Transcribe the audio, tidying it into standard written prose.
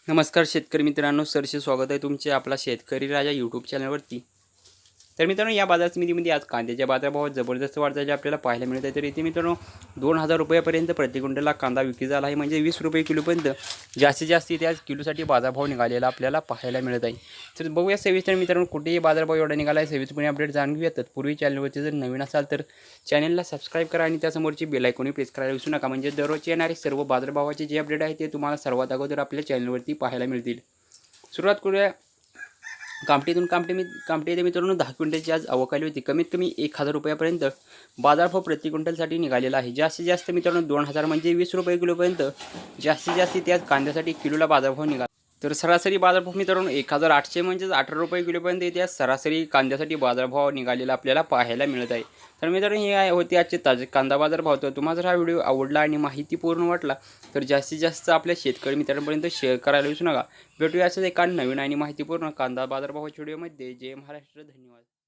नमस्कार शेतकरी मित्रांनो, सरसे स्वागत आहे तुमचे आपला शेतकरी राजा यूट्यूब चॅनलवरती। तर मित्रांनो, या बाजार समितीमध्ये आज कांद्याच्या बाजारभावात जबरदस्त वाढ झाली आपल्याला पाहायला मिळत आहे। तर इथे मित्रांनो 2000 रुपयापर्यंत प्रति क्विंटलला कांदा विक्री झाला आहे, म्हणजे 20 रुपये किलोपर्यंत जास्तीत जास्त इथे आज किलोसाठी बाजारभाव निघालेला आपल्याला पाहायला मिळत आहे। तर बघूया सविस्तर मित्रांनो, कुठेही बाजारभाव एवढा निघाला आहे सविस्तरपणे अपडेट जाणून घेऊया। तत्पूर्वी चॅनलवरती जर नवीन असाल तर चॅनलला सबस्क्राईब करा आणि त्यासमोरची बेल आयकॉन प्रेस करायला विसरू नका, म्हणजे दररोज येणारे सर्व बाजारभावाचे जे अपडेट आहे ते तुम्हाला सर्वात अगोदर आपल्या चॅनलवरती पाहायला मिळतील। सुरुवात करूया कामठी येथे मित्रांनो 10 क्विंटलची आज आवक आली होती। कमीत कमी 1000 रुपयापर्यंत बाजारभाव प्रति क्विंटलसाठी निघालेला आहे। जास्तीत जास्त मित्रांनो 2000 म्हणजे 20 रुपये किलोपर्यंत जास्तीत जास्त इथे आज कांद्यासाठी किलोला बाजारभाव निघाला। तर सरासरी बाजारभाव मित्रांनो 1800 म्हणजे 18 रुपये किलोपर्यंत इथे सरासरी कांद्यासाठी बाजारभाव निघालेला आपल्याला पाहायला मिळत आहे। तर मित्रांनो, हे होते आजचे ताजे कांदा बाजारभाव। तर तुम्हाला जर हा व्हिडिओ आवडला आणि माहितीपूर्ण वाटला तर जास्तीत जास्त आपल्या शेतकरी मित्रांपर्यंत शेअर करायला विसरू नका। भेटूया असंच एका नवीन आणि माहितीपूर्ण कांदा बाजारभावाच्या व्हिडिओमध्ये। जय महाराष्ट्र, धन्यवाद।